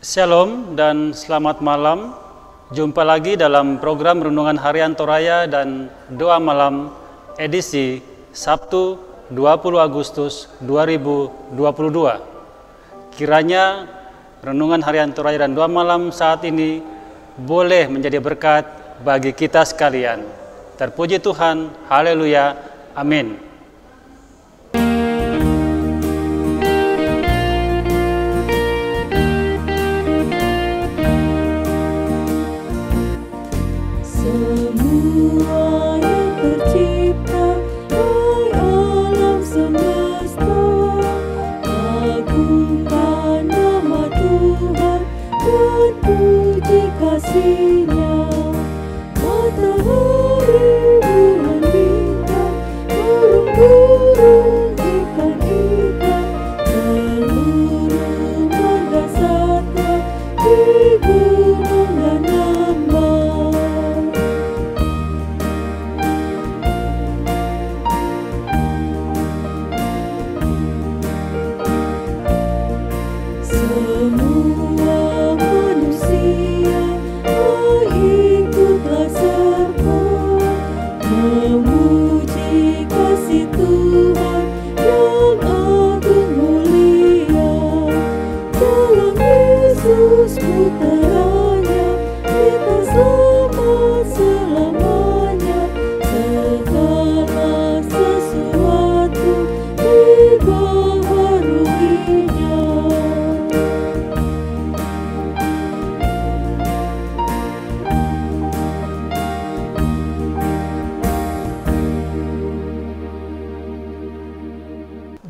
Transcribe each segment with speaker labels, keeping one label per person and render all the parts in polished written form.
Speaker 1: Shalom dan selamat malam. Jumpa lagi dalam program Renungan Harian Toraya dan Doa Malam edisi Sabtu 20 Agustus 2022. Kiranya Renungan Harian Toraya dan Doa Malam saat ini boleh menjadi berkat bagi kita sekalian. Terpuji Tuhan, haleluya, amin.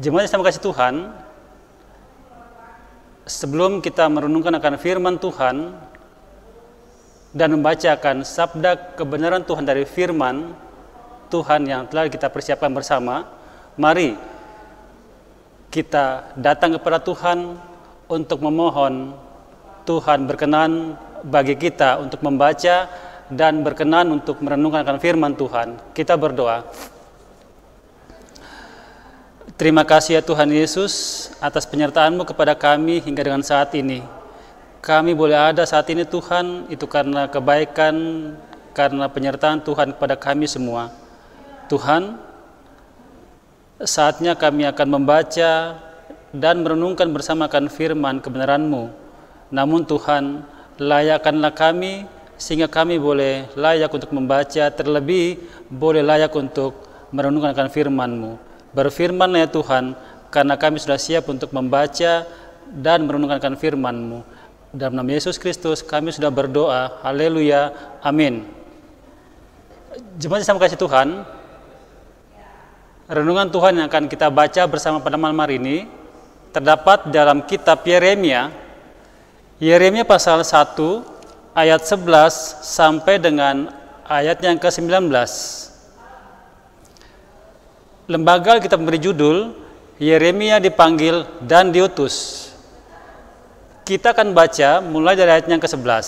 Speaker 1: Jemaat yang kasih Tuhan, sebelum kita merenungkan akan firman Tuhan dan membacakan sabda kebenaran Tuhan dari firman Tuhan yang telah kita persiapkan bersama, mari kita datang kepada Tuhan untuk memohon Tuhan berkenan bagi kita untuk membaca dan berkenan untuk merenungkan akan firman Tuhan. Kita berdoa. Terima kasih ya Tuhan Yesus atas penyertaan-Mu kepada kami hingga dengan saat ini. Kami boleh ada saat ini Tuhan, itu karena kebaikan, karena penyertaan Tuhan kepada kami semua. Tuhan, saatnya kami akan membaca dan merenungkan bersamakan firman kebenaran-Mu. Namun Tuhan, layakkanlah kami sehingga kami boleh layak untuk membaca, terlebih boleh layak untuk merenungkan akan firman-Mu. Berfirmanlah ya Tuhan, karena kami sudah siap untuk membaca dan merenungkan firman-Mu. Dalam nama Yesus Kristus kami sudah berdoa, haleluya, amin. Jemaat yang kasih Tuhan, renungan Tuhan yang akan kita baca bersama pada malam hari ini terdapat dalam kitab Yeremia pasal 1 ayat 11 sampai dengan ayat yang ke-19. Lembaga kita memberi judul Yeremia dipanggil dan diutus. Kita akan baca mulai dari ayat yang ke-11.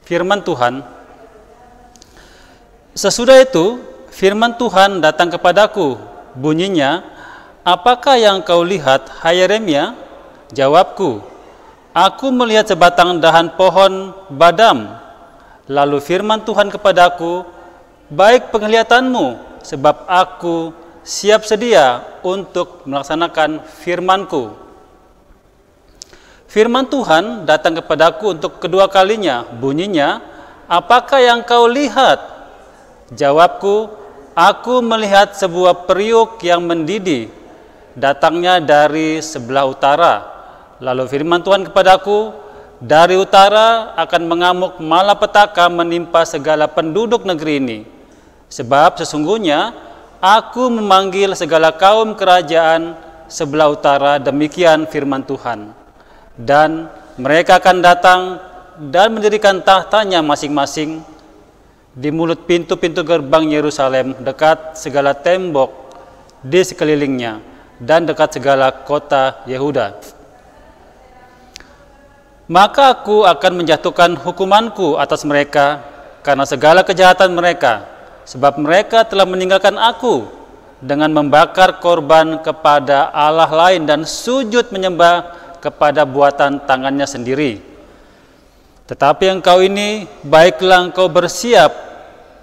Speaker 1: Firman Tuhan, sesudah itu firman Tuhan datang kepadaku, bunyinya, apakah yang kau lihat, hai Yeremia? Jawabku, aku melihat sebatang dahan pohon badam. Lalu firman Tuhan kepadaku, baik penglihatanmu, sebab aku siap sedia untuk melaksanakan firman-Ku. Firman Tuhan datang kepadaku untuk kedua kalinya, bunyinya, apakah yang kau lihat? Jawabku, aku melihat sebuah periuk yang mendidih, datangnya dari sebelah utara. Lalu firman Tuhan kepadaku, dari utara akan mengamuk malapetaka menimpa segala penduduk negeri ini. Sebab sesungguhnya aku memanggil segala kaum kerajaan sebelah utara, demikian firman Tuhan. Dan mereka akan datang dan mendirikan tahtanya masing-masing di mulut pintu-pintu gerbang Yerusalem, dekat segala tembok di sekelilingnya, dan dekat segala kota Yehuda. Maka aku akan menjatuhkan hukumanku atas mereka karena segala kejahatan mereka, sebab mereka telah meninggalkan aku dengan membakar korban kepada Allah lain dan sujud menyembah kepada buatan tangannya sendiri. Tetapi engkau ini, baiklah engkau bersiap,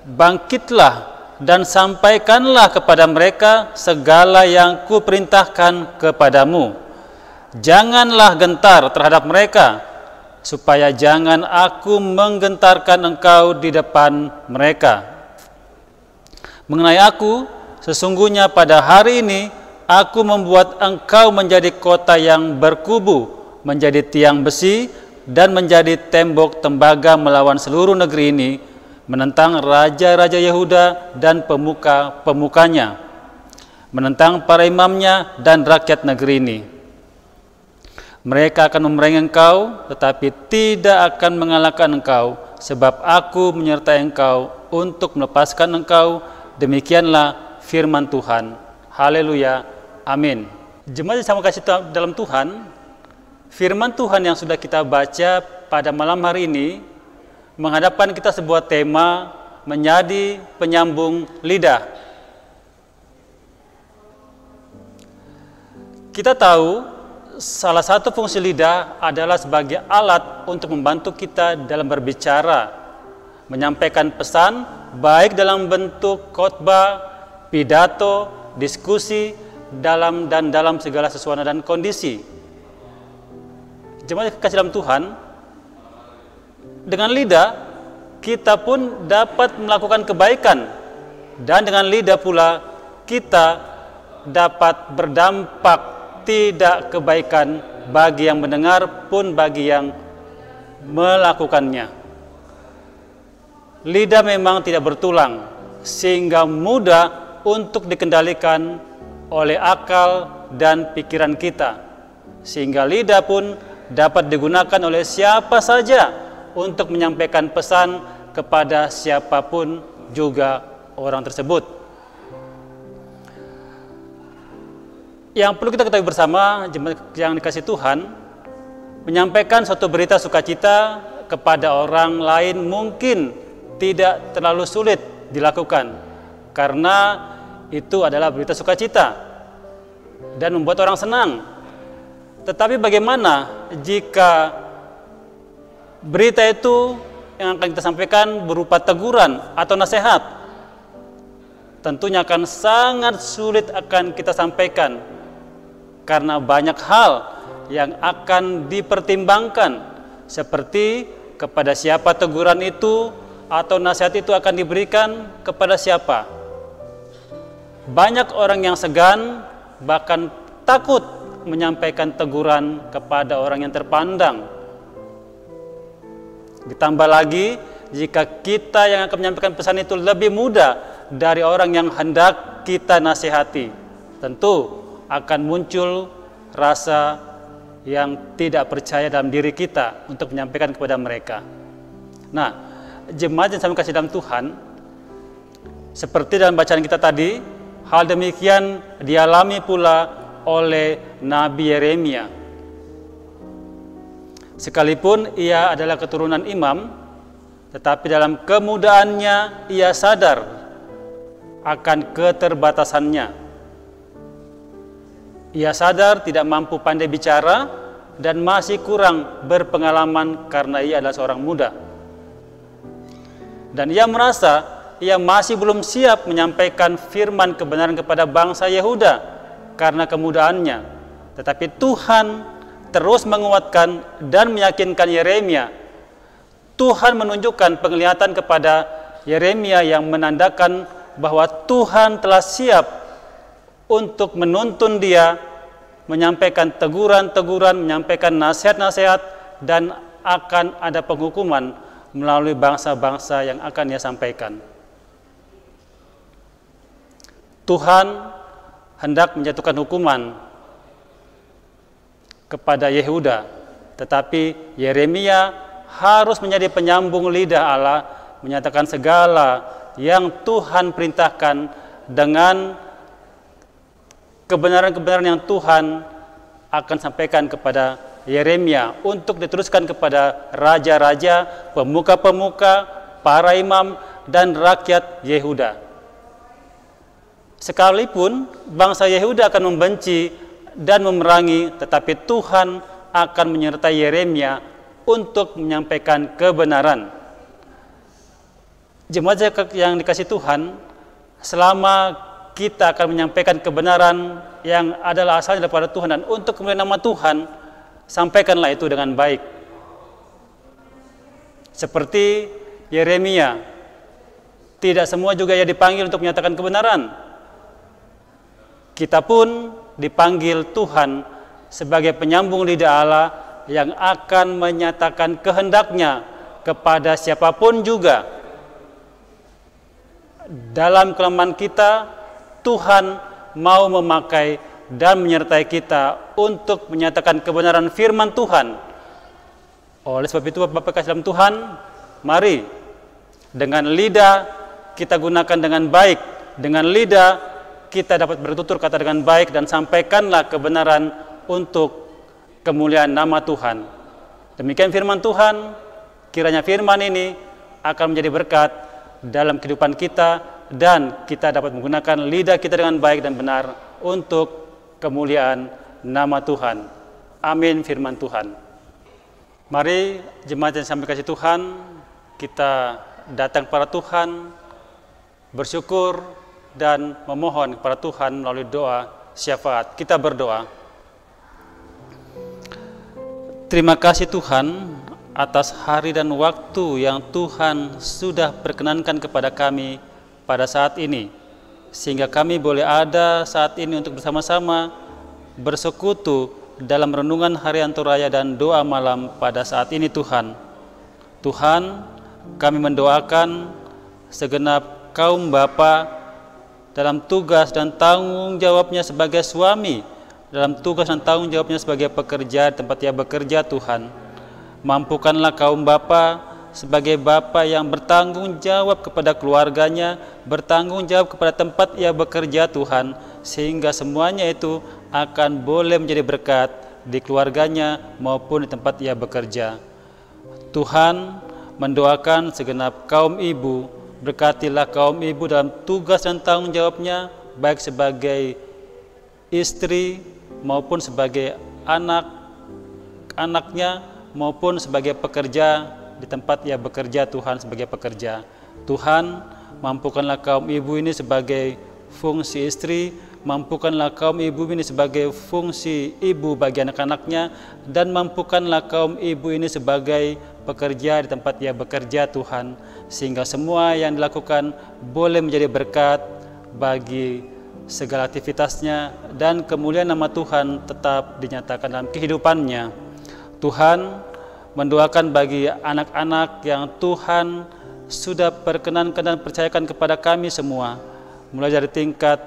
Speaker 1: bangkitlah dan sampaikanlah kepada mereka segala yang kuperintahkan kepadamu. Janganlah gentar terhadap mereka, supaya jangan aku menggentarkan engkau di depan mereka. Mengenai aku, sesungguhnya pada hari ini aku membuat engkau menjadi kota yang berkubu, menjadi tiang besi, dan menjadi tembok tembaga melawan seluruh negeri ini, menentang raja-raja Yehuda dan pemuka-pemukanya, menentang para imamnya dan rakyat negeri ini. Mereka akan memerangi engkau, tetapi tidak akan mengalahkan engkau, sebab aku menyertai engkau untuk melepaskan engkau. Demikianlah firman Tuhan. Haleluya. Amin. Jemaat yang saya kasih dalam Tuhan, firman Tuhan yang sudah kita baca pada malam hari ini menghadapkan kita sebuah tema menjadi penyambung lidah. Kita tahu salah satu fungsi lidah adalah sebagai alat untuk membantu kita dalam berbicara, menyampaikan pesan, baik dalam bentuk khotbah, pidato, diskusi, dalam segala sesuatu dan kondisi. Jemaat kasih dalam Tuhan, dengan lidah kita pun dapat melakukan kebaikan, dan dengan lidah pula kita dapat berdampak tidak kebaikan bagi yang mendengar pun bagi yang melakukannya. Lidah memang tidak bertulang, sehingga mudah untuk dikendalikan oleh akal dan pikiran kita, sehingga lidah pun dapat digunakan oleh siapa saja untuk menyampaikan pesan kepada siapapun juga orang tersebut. Yang perlu kita ketahui bersama, yang dikasih Tuhan, menyampaikan suatu berita sukacita kepada orang lain mungkin tidak terlalu sulit dilakukan, karena itu adalah berita sukacita dan membuat orang senang. Tetapi bagaimana jika berita itu yang akan kita sampaikan berupa teguran atau nasihat? Tentunya akan sangat sulit akan kita sampaikan, karena banyak hal yang akan dipertimbangkan, seperti kepada siapa teguran itu atau nasihat itu akan diberikan kepada siapa. Banyak orang yang segan, bahkan takut menyampaikan teguran kepada orang yang terpandang. Ditambah lagi, jika kita yang akan menyampaikan pesan itu lebih muda dari orang yang hendak kita nasihati, tentu akan muncul rasa yang tidak percaya dalam diri kita untuk menyampaikan kepada mereka. Nah, jemaat yang saya kasih dalam Tuhan, seperti dalam bacaan kita tadi, hal demikian dialami pula oleh Nabi Yeremia. Sekalipun ia adalah keturunan imam, tetapi dalam kemudaannya ia sadar akan keterbatasannya. Ia sadar tidak mampu pandai bicara dan masih kurang berpengalaman karena ia adalah seorang muda. Dan ia merasa ia masih belum siap menyampaikan firman kebenaran kepada bangsa Yehuda karena kemudaannya. Tetapi Tuhan terus menguatkan dan meyakinkan Yeremia. Tuhan menunjukkan penglihatan kepada Yeremia yang menandakan bahwa Tuhan telah siap untuk menuntun dia, menyampaikan teguran-teguran, menyampaikan nasihat-nasihat, dan akan ada penghukuman melalui bangsa-bangsa yang akan ia sampaikan. Tuhan hendak menjatuhkan hukuman kepada Yehuda, tetapi Yeremia harus menjadi penyambung lidah Allah, menyatakan segala yang Tuhan perintahkan dengan kebenaran-kebenaran yang Tuhan akan sampaikan kepada Yeremia untuk diteruskan kepada raja-raja, pemuka-pemuka, para imam, dan rakyat Yehuda. Sekalipun bangsa Yehuda akan membenci dan memerangi, tetapi Tuhan akan menyertai Yeremia untuk menyampaikan kebenaran. Jemaat yang dikasihi Tuhan, selama kita akan menyampaikan kebenaran yang adalah asalnya daripada Tuhan dan untuk kemuliaan nama Tuhan, sampaikanlah itu dengan baik. Seperti Yeremia, tidak semua juga ia dipanggil untuk menyatakan kebenaran. Kita pun dipanggil Tuhan sebagai penyambung lidah Allah yang akan menyatakan kehendaknya kepada siapapun juga. Dalam kelemahan kita, Tuhan mau memakai dan menyertai kita untuk menyatakan kebenaran firman Tuhan. Oleh sebab itu, Bapak kasih dalam Tuhan, mari dengan lidah kita gunakan dengan baik. Dengan lidah kita dapat bertutur kata dengan baik dan sampaikanlah kebenaran untuk kemuliaan nama Tuhan. Demikian firman Tuhan, kiranya firman ini akan menjadi berkat dalam kehidupan kita dan kita dapat menggunakan lidah kita dengan baik dan benar untuk kemuliaan nama Tuhan. Amin firman Tuhan. Mari jemaat yang sampai kasih Tuhan, kita datang kepada Tuhan, bersyukur dan memohon kepada Tuhan melalui doa syafaat. Kita berdoa. Terima kasih Tuhan atas hari dan waktu yang Tuhan sudah perkenankan kepada kami pada saat ini, sehingga kami boleh ada saat ini untuk bersama-sama bersekutu dalam renungan harian Toraya dan doa malam pada saat ini Tuhan. Tuhan, kami mendoakan segenap kaum bapa dalam tugas dan tanggung jawabnya sebagai suami, dalam tugas dan tanggung jawabnya sebagai pekerja di tempat ia bekerja Tuhan. Mampukanlah kaum bapa sebagai bapa yang bertanggung jawab kepada keluarganya, bertanggung jawab kepada tempat ia bekerja Tuhan, sehingga semuanya itu akan boleh menjadi berkat di keluarganya maupun di tempat ia bekerja. Tuhan mendoakan segenap kaum ibu, berkatilah kaum ibu dalam tugas dan tanggung jawabnya, baik sebagai istri maupun sebagai anaknya maupun sebagai pekerja di tempat ia bekerja Tuhan, sebagai pekerja. Tuhan, mampukanlah kaum ibu ini sebagai fungsi istri, mampukanlah kaum ibu ini sebagai fungsi ibu bagi anak-anaknya, dan mampukanlah kaum ibu ini sebagai pekerja di tempat ia bekerja Tuhan, sehingga semua yang dilakukan boleh menjadi berkat bagi segala aktivitasnya dan kemuliaan nama Tuhan tetap dinyatakan dalam kehidupannya. Tuhan mendoakan bagi anak-anak yang Tuhan sudah perkenankan dan percayakan kepada kami semua, mulai dari tingkat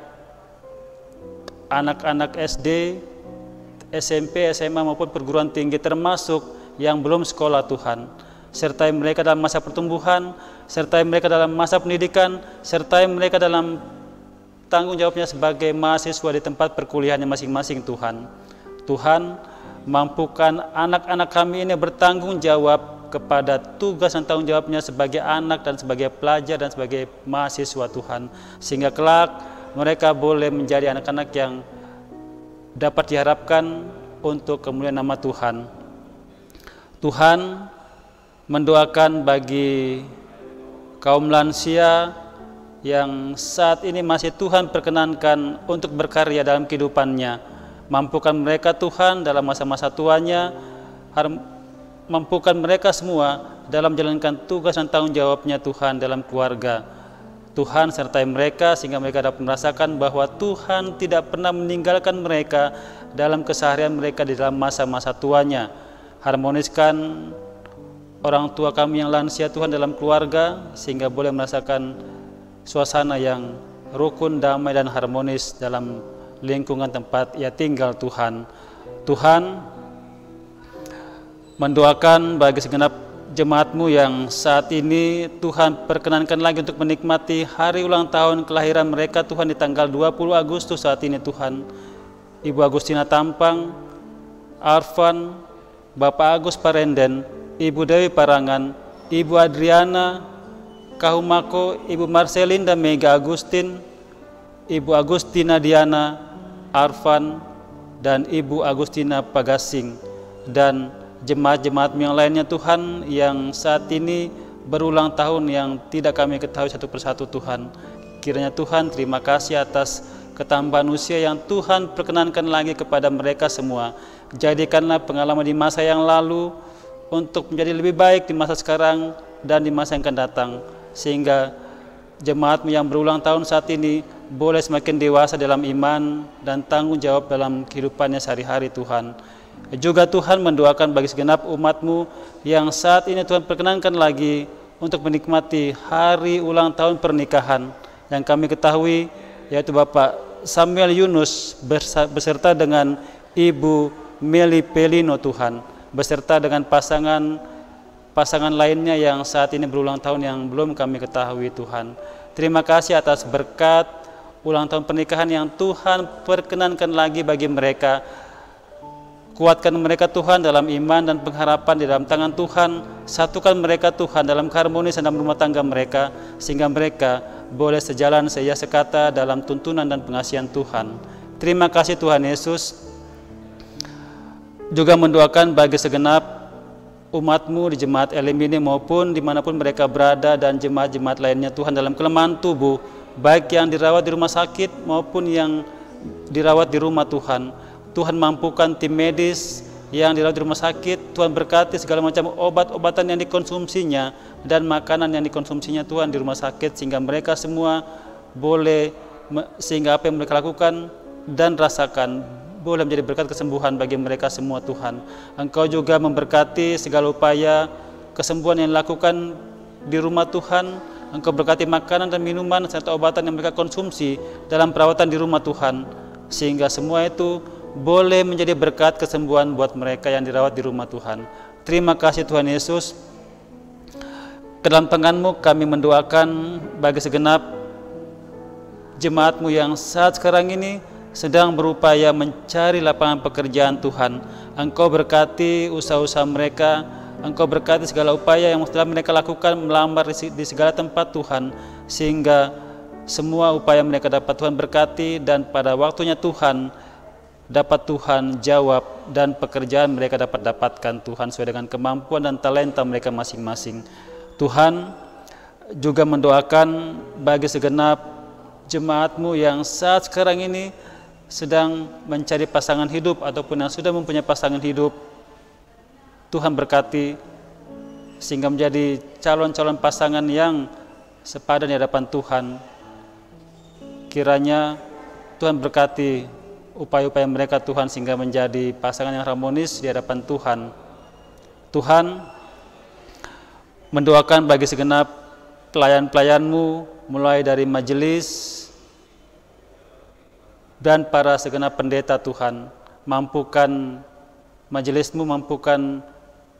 Speaker 1: anak-anak SD, SMP, SMA maupun perguruan tinggi, termasuk yang belum sekolah Tuhan. Sertai mereka dalam masa pertumbuhan, sertai mereka dalam masa pendidikan, sertai mereka dalam tanggung jawabnya sebagai mahasiswa di tempat perkuliahannya masing-masing Tuhan. Tuhan, mampukan anak-anak kami ini bertanggung jawab kepada tugas dan tanggung jawabnya sebagai anak dan sebagai pelajar dan sebagai mahasiswa Tuhan, sehingga kelak mereka boleh menjadi anak-anak yang dapat diharapkan untuk kemuliaan nama Tuhan. Tuhan mendoakan bagi kaum lansia yang saat ini masih Tuhan perkenankan untuk berkarya dalam kehidupannya. Mampukan mereka Tuhan dalam masa-masa tuanya, mampukan mereka semua dalam menjalankan tugas dan tanggung jawabnya Tuhan dalam keluarga. Tuhan sertai mereka sehingga mereka dapat merasakan bahwa Tuhan tidak pernah meninggalkan mereka dalam keseharian mereka di dalam masa-masa tuanya. Harmoniskan orang tua kami yang lansia Tuhan dalam keluarga sehingga boleh merasakan suasana yang rukun, damai dan harmonis dalam lingkungan tempat ia tinggal Tuhan. Tuhan mendoakan bagi segenap jemaat-Mu yang saat ini Tuhan perkenankan lagi untuk menikmati hari ulang tahun kelahiran mereka Tuhan di tanggal 20 Agustus saat ini Tuhan. Ibu Agustina Tampang, Arfan, Bapak Agus Parenden, Ibu Dewi Parangan, Ibu Adriana Kahumako, Ibu Marcelinda Mega Agustin, Ibu Agustina Diana Arfan, dan Ibu Agustina Pagasing, dan jemaat-jemaat yang lainnya Tuhan yang saat ini berulang tahun yang tidak kami ketahui satu persatu Tuhan. Kiranya Tuhan terima kasih atas ketambahan usia yang Tuhan perkenankan lagi kepada mereka semua. Jadikanlah pengalaman di masa yang lalu untuk menjadi lebih baik di masa sekarang dan di masa yang akan datang, sehingga jemaat yang berulang tahun saat ini boleh semakin dewasa dalam iman dan tanggung jawab dalam kehidupannya sehari-hari Tuhan. Juga Tuhan mendoakan bagi segenap umat-Mu yang saat ini Tuhan perkenankan lagi untuk menikmati hari ulang tahun pernikahan yang kami ketahui, yaitu Bapak Samuel Yunus beserta dengan Ibu Meli Pelino Tuhan, beserta dengan pasangan lainnya yang saat ini berulang tahun yang belum kami ketahui Tuhan. Terima kasih atas berkat ulang tahun pernikahan yang Tuhan perkenankan lagi bagi mereka. Kuatkan mereka Tuhan dalam iman dan pengharapan di dalam tangan Tuhan. Satukan mereka Tuhan dalam keharmonisan dalam rumah tangga mereka, sehingga mereka boleh sejalan seia sekata dalam tuntunan dan pengasihan Tuhan. Terima kasih Tuhan Yesus. Juga mendoakan bagi segenap umat-Mu di jemaat Elim ini maupun dimanapun mereka berada, dan jemaat-jemaat lainnya Tuhan dalam kelemahan tubuh, baik yang dirawat di rumah sakit maupun yang dirawat di rumah Tuhan. Tuhan mampukan tim medis yang dirawat di rumah sakit, Tuhan berkati segala macam obat-obatan yang dikonsumsinya dan makanan yang dikonsumsinya Tuhan di rumah sakit, sehingga mereka semua boleh, sehingga apa yang mereka lakukan dan rasakan boleh menjadi berkat kesembuhan bagi mereka semua Tuhan. Engkau juga memberkati segala upaya kesembuhan yang dilakukan di rumah Tuhan. Engkau berkati makanan dan minuman serta obatan yang mereka konsumsi dalam perawatan di rumah Tuhan, sehingga semua itu boleh menjadi berkat kesembuhan buat mereka yang dirawat di rumah Tuhan. Terima kasih Tuhan Yesus. Ke dalam tangan-Mu kami mendoakan bagi segenap jemaat-Mu yang saat sekarang ini sedang berupaya mencari lapangan pekerjaan Tuhan. Engkau berkati usaha-usaha mereka, Engkau berkati segala upaya yang telah mereka lakukan melamar di segala tempat Tuhan, sehingga semua upaya mereka dapat Tuhan berkati, dan pada waktunya Tuhan dapat Tuhan jawab, dan pekerjaan mereka dapat dapatkan Tuhan sesuai dengan kemampuan dan talenta mereka masing-masing. Tuhan juga mendoakan bagi segenap jemaat-Mu yang saat sekarang ini sedang mencari pasangan hidup ataupun yang sudah mempunyai pasangan hidup. Tuhan berkati sehingga menjadi calon-calon pasangan yang sepadan di hadapan Tuhan. Kiranya Tuhan berkati upaya-upaya mereka Tuhan sehingga menjadi pasangan yang harmonis di hadapan Tuhan. Tuhan mendoakan bagi segenap pelayan-pelayan-Mu mulai dari majelis dan para segenap pendeta Tuhan. Mampukan majelis-Mu, mampukan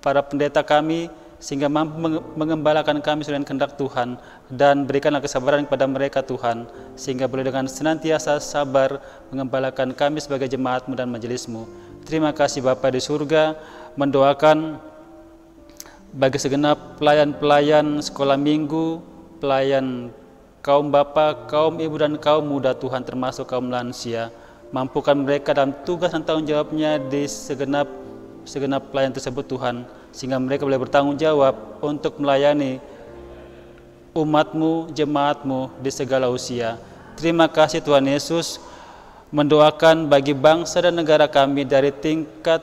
Speaker 1: para pendeta kami sehingga mampu mengembalakan kami sesuai dengan kehendak Tuhan, dan berikanlah kesabaran kepada mereka Tuhan sehingga boleh dengan senantiasa sabar mengembalakan kami sebagai jemaat-Mu dan majelis-Mu. Terima kasih Bapa di surga. Mendoakan bagi segenap pelayan-pelayan sekolah minggu, pelayan kaum bapa, kaum ibu dan kaum muda Tuhan, termasuk kaum lansia. Mampukan mereka dalam tugas dan tanggung jawabnya di segenap pelayan tersebut Tuhan, sehingga mereka boleh bertanggung jawab untuk melayani umat-Mu, jemaat-Mu di segala usia. Terima kasih Tuhan Yesus. Mendoakan bagi bangsa dan negara kami dari tingkat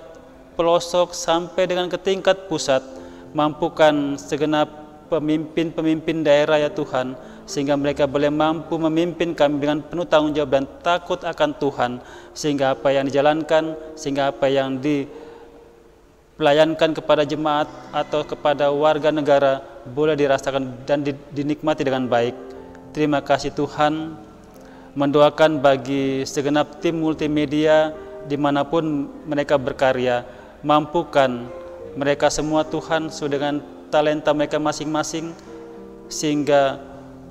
Speaker 1: pelosok sampai dengan ke tingkat pusat. Mampukan segenap pemimpin-pemimpin daerah ya Tuhan, sehingga mereka boleh mampu memimpin kami dengan penuh tanggung jawab dan takut akan Tuhan, sehingga apa yang dijalankan, sehingga apa yang dipelayankan kepada jemaat atau kepada warga negara boleh dirasakan dan dinikmati dengan baik. Terima kasih Tuhan. Mendoakan bagi segenap tim multimedia dimanapun mereka berkarya, mampukan mereka semua Tuhan sesuai dengan talenta mereka masing-masing, sehingga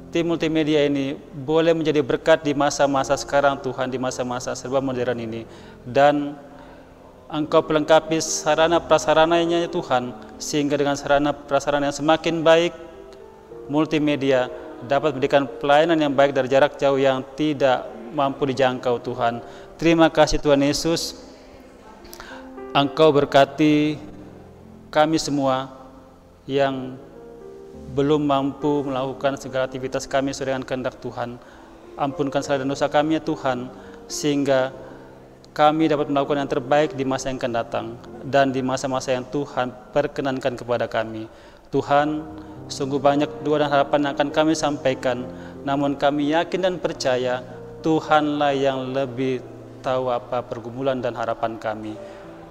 Speaker 1: tim multimedia ini boleh menjadi berkat di masa-masa sekarang Tuhan, di masa-masa serba modern ini. Dan Engkau pelengkapi sarana prasarananya Tuhan, sehingga dengan sarana prasarana yang semakin baik, multimedia dapat memberikan pelayanan yang baik dari jarak jauh yang tidak mampu dijangkau Tuhan. Terima kasih Tuhan Yesus. Engkau berkati kami semua yang belum mampu melakukan segala aktivitas kami sesuai dengan kehendak Tuhan. Ampunkan salah dan dosa kami ya Tuhan, sehingga kami dapat melakukan yang terbaik di masa yang akan datang dan di masa-masa yang Tuhan perkenankan kepada kami. Tuhan, sungguh banyak doa dan harapan yang akan kami sampaikan, namun kami yakin dan percaya Tuhanlah yang lebih tahu apa pergumulan dan harapan kami.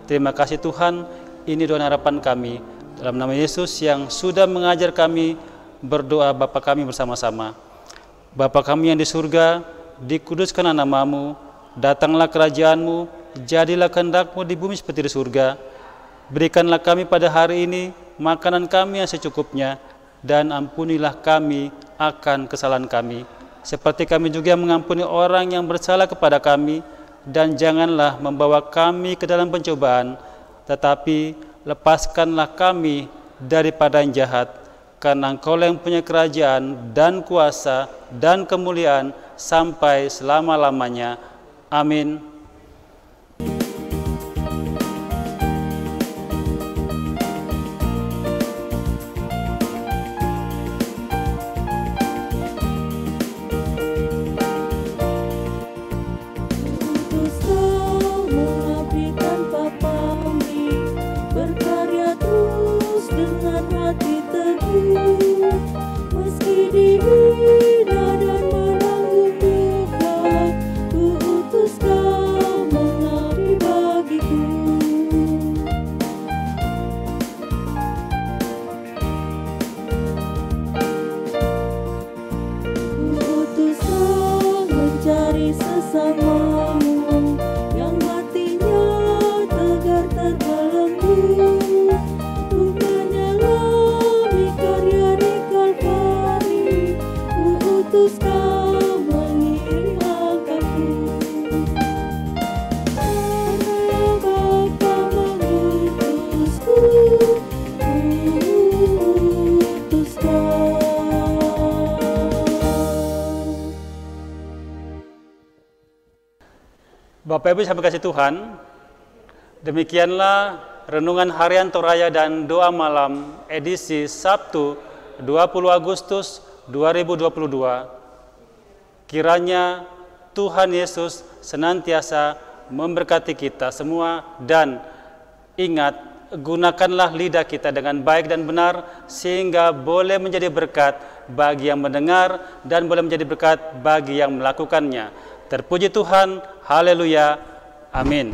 Speaker 1: Terima kasih Tuhan, ini doa dan harapan kami. Dalam nama Yesus yang sudah mengajar kami berdoa Bapa kami bersama-sama. Bapa kami yang di surga, dikuduskanlah namamu, datanglah kerajaan-Mu, jadilah kehendak-Mu di bumi seperti di surga. Berikanlah kami pada hari ini makanan kami yang secukupnya, dan ampunilah kami akan kesalahan kami, seperti kami juga mengampuni orang yang bersalah kepada kami. Dan janganlah membawa kami ke dalam pencobaan, tetapi lepaskanlah kami daripada yang jahat, karena Engkau yang punya kerajaan dan kuasa dan kemuliaan sampai selama-lamanya. Amin.
Speaker 2: Sesamamu yang hatinya tegar terbelenggu, ku menyelami karya di Kalvari, ku utus Kau mengiring langkahku. Karena Bapa mengutusku, ku utus Kau.
Speaker 1: Bapak Ibu sampai kasih Tuhan, demikianlah Renungan Harian Toraya dan Doa Malam edisi Sabtu 20 Agustus 2022. Kiranya Tuhan Yesus senantiasa memberkati kita semua, dan ingat, gunakanlah lidah kita dengan baik dan benar sehingga boleh menjadi berkat bagi yang mendengar dan boleh menjadi berkat bagi yang melakukannya. Terpuji Tuhan, haleluya, amin.